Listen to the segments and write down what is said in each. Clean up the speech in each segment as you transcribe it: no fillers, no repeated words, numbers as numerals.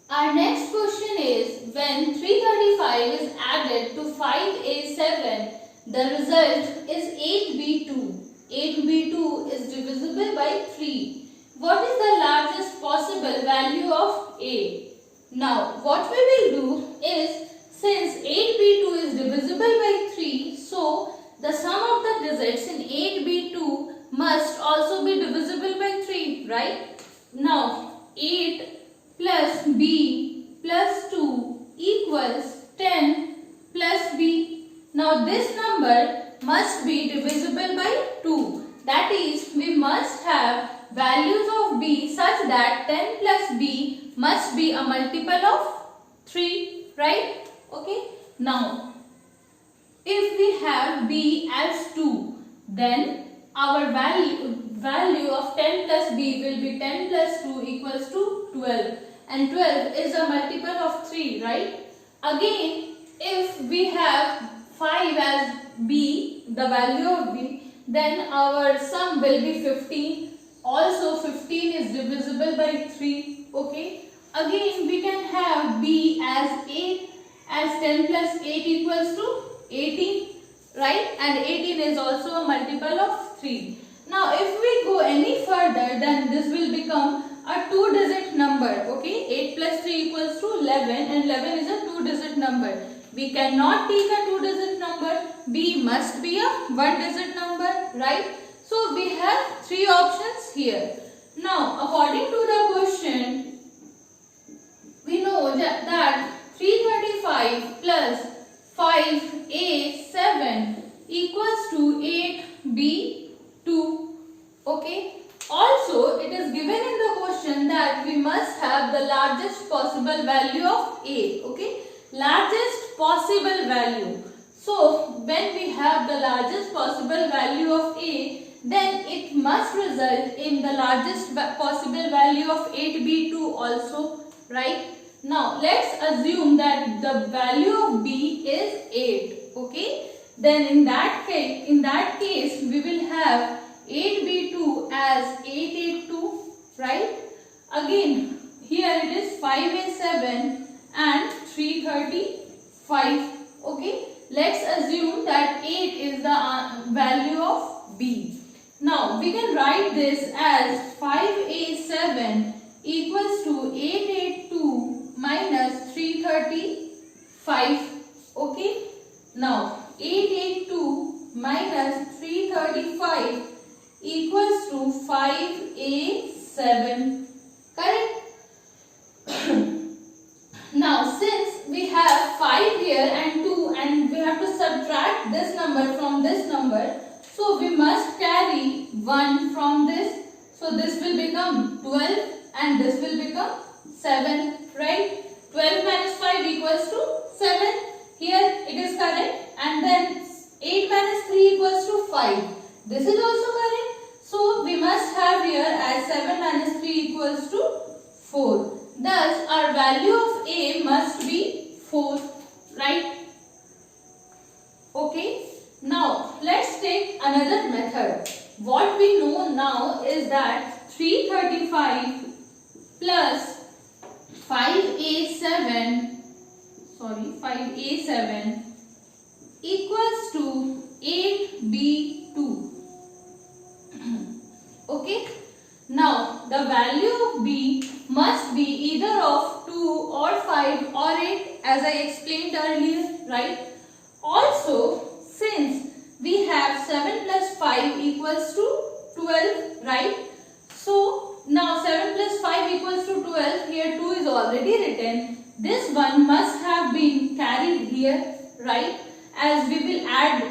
Our next question is, when 335 is added to 5A7, the result is 8B2. 8B2 is divisible by 3. What is the largest possible value of A? Now, what we will do is, since 8B2 is divisible by 3, so the sum of the digits in 8B2 must also be divisible by 3, right? Now, 8 plus B plus 2 equals 10 plus B. Now, this number must be divisible by 2. That is, we must have values of B such that 10 plus B must be a multiple of 3, right? Okay. Now, if we have B as 2, then our value of 10 plus B will be 10 plus 2 equals to 12. And 12 is a multiple of 3, right? Again, if we have 5 as B, the value of B, then our sum will be 15. Also 15 is divisible by 3, okay? Again, we can have B as 8, as 10 plus 8 equals to 18, right? And 18 is also a multiple of 3. Now, if we go any further, then this will become a 2-digit number, okay? 8 plus 3 equals to 11, and 11 is a 2-digit number. We cannot take a 2-digit number. B must be a 1-digit number, right? So, we have 3 options here. Now, according to the question, we know that 335 plus 5A7 equals to 8B2, okay? Also, it is given in the question that we must have the largest possible value of A, okay? Largest possible value. So, when we have the largest possible value of A, then it must result in the largest possible value of 8B2 also, right? Now, let's assume that the value of B is 8, okay? Then in that case, we will have 8B2 as 882, right? Again, here it is 5A7 and 335, okay? Let's assume that 8 is the value of B. Now, we can write this as 5A7 equals to 882 minus 335, okay? Now, 882 minus 335 equals to 5A7, correct? Now, since we have 5 here and 2, and we have to subtract this number from this number, so we must carry 1 from this. So, this will become 12 and this will become 7, right? 12 minus 5 equals to 7. Here it is correct. And then 8 minus 3 equals to 5. This is also correct. So, we must have here as 7 minus 3 equals to 4. Thus, our value of A must be 4, right? Okay. Now, let's take another method. What we know now is that 335 plus 5A7 equals to 8B2. Okay. Now, the value of B must be either of 2 or 5 or 8, as I explained earlier, right? Also, since we have 7 plus 5 equals to 12, right? So, now 7 plus 5 equals to 12, here 2 is already written. This one must have been carried here, right? As we will add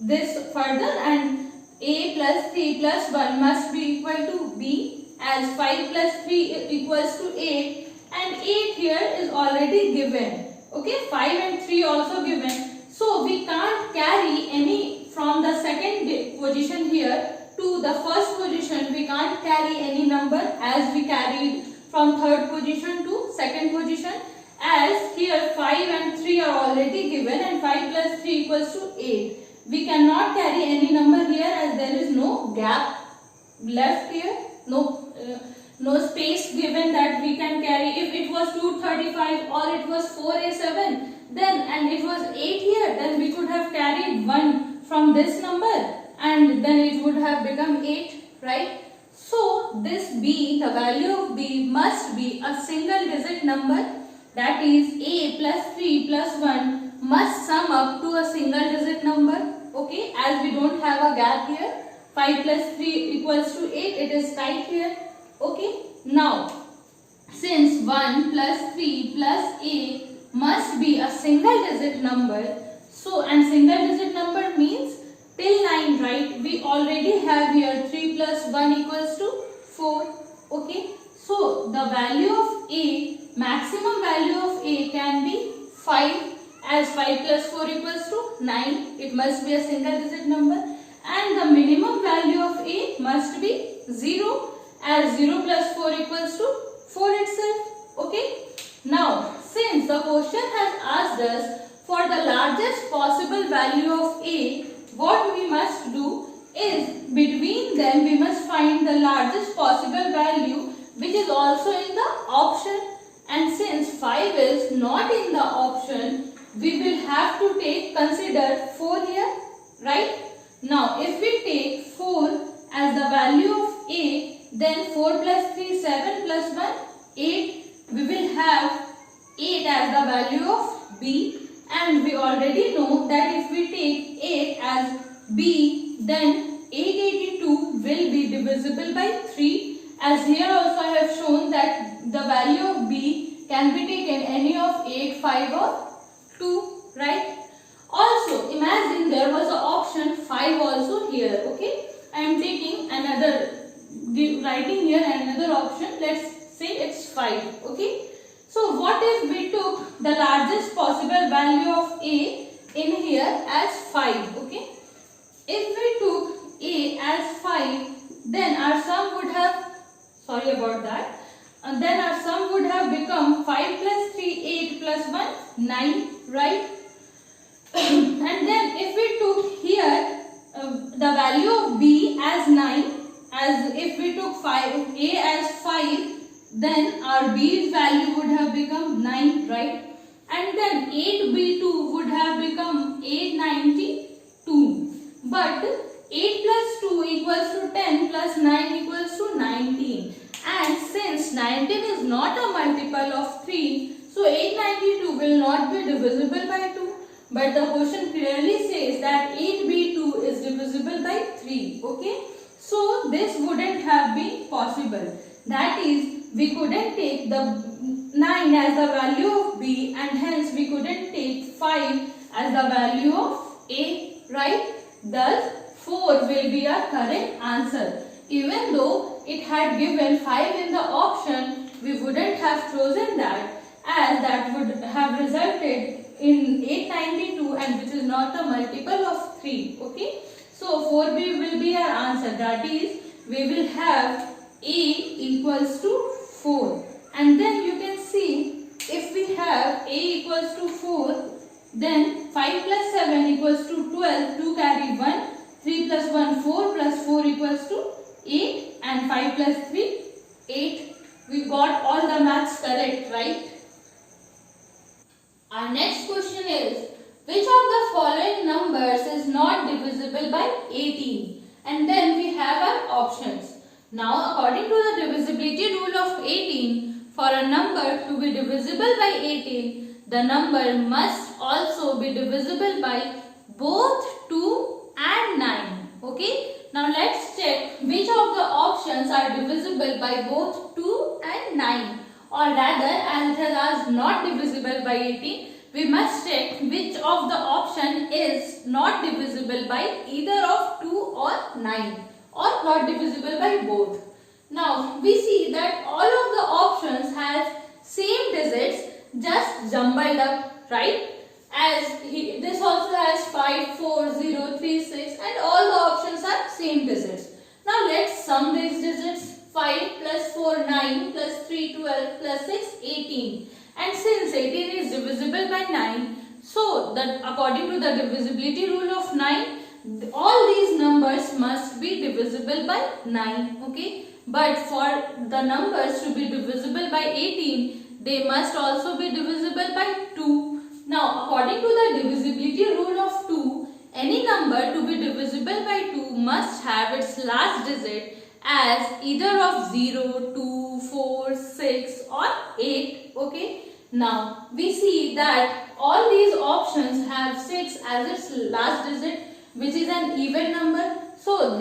this further, and A plus 3 plus 1 must be equal to B, as 5 plus 3 equals to 8, and 8 here is already given. Okay, 5 and 3 also given. So, we can't carry any from the second position here to the first position. We can't carry any number as we carried from third position to second position, as here 5 and 3 are already given and 5 plus 3 equals to 8. We cannot carry any number here as there is no gap left here, no space given that we can carry carry, if it was 235 or it was 4a7, then and it was 8 here, then we could have carried 1 from this number and then it would have become 8, right? So this b, the value of b must be a single digit number, that is a plus 3 plus 1 must sum up to a single digit number, okay, as we don't have a gap here. 5 plus 3 equals to 8, it is tight here, okay. Now since 1 plus 3 plus a must be a single digit number, so and single digit number means till 9, right? We already have here 3 plus 1 equals to 4, okay. So the value of a, maximum value of a can be 5, as 5 plus 4 equals to 9, it must be a single digit number, and the minimum value of a must be 0, as 0 plus 4 equals to 4 itself, okay. Now since the question has asked us for the largest possible value of a, what we must do is between them we must find the largest possible value which is also in the option, and since 5 is not in the option, we will have to consider 4 here, right? Now if we take 4 as the value of a, then 4 plus 3 7 plus 1 8, we will have 8 as the value of b, and we already know that if we take 8 as b, then 882 will be divisible by 3, as here also I have shown that the value of b can be taken any of 8, 5 or 2, right? Also imagine there was an option 5 also here, okay. I am taking another, writing here another option, let's say it's 5, okay. So what if we took the largest possible value of a in here as 5, okay. If we took a as 5, then our sum would have, sorry about that, and then our sum would have become 5 plus 3 8 plus 1 9, right? And then if we took here the value of b as 9, as if we took a as 5, then our b's value would have become 9, right? And then 8b2 would have become 892. But 8 plus 2 equals to 10 plus 9 equals to 19. And since 19 is not a multiple of 3, so 892 will not be divisible by 2. But the question clearly says that 8b2 is divisible by 3, okay? So this wouldn't have been possible. That is, we couldn't take the 9 as the value of b, and hence we couldn't take 5 as the value of a, right? Thus 4 will be our correct answer. Even though it had given 5 in the option, we wouldn't have chosen that, as that would have resulted in 892, and which is not a multiple of 3, okay. So 4b will be our answer, that is, we will have a equals to 4, and then you can see if we have a equals to 4, then 5 plus 7 equals to 12, 2 carry 1, 3 plus 1 4 plus 4 equals to 8, and 5 plus 3 8. We got all the maths correct, right? Our next question is, which of the following numbers is not divisible by 18? And then we have our options. Now according to the divisibility rule of 18, for a number to be divisible by 18, the number must also be divisible by both 2 and 9. Okay. Now let's check which of the options are divisible by both 2 and 9. Or rather, as it has asked not divisible by 18, we must check which of the option is not divisible by either of 2 or 9, or not divisible by both. Now we see that all of the options has same digits just jumbled up, right? As this also has 5, 4, 0, 3, 6, and all the options are same digits. Now let's sum these digits. 5 plus 4 9 plus 3 12 plus 6 18. And since 18 is divisible by 9, so that according to the divisibility rule of 9, all these numbers must be divisible by 9. Okay. But for the numbers to be divisible by 18, they must also be divisible by 2. Now, according to the divisibility rule of 2, any number to be divisible by 2 must have its last digit as either of 0, 2, 4, 6 or 8. Okay. Now, we see that all these options have 6 as its last digit, which is an even number. So,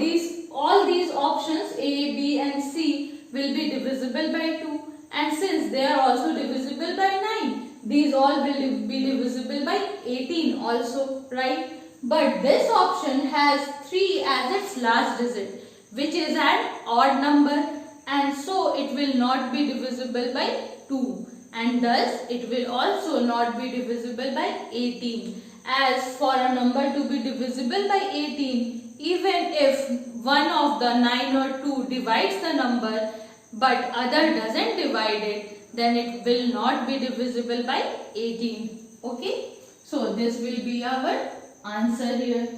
all these options A, B and C will be divisible by 2, and since they are also divisible by 9, these all will be divisible by 18 also, right? But this option has 3 as its last digit, which is an odd number, and so it will not be divisible by 2, and thus it will also not be divisible by 18. As for a number to be divisible by 18, even if one of the 9 or 2 divides the number but other doesn't divide it, then it will not be divisible by 18. Okay. So this will be our answer here.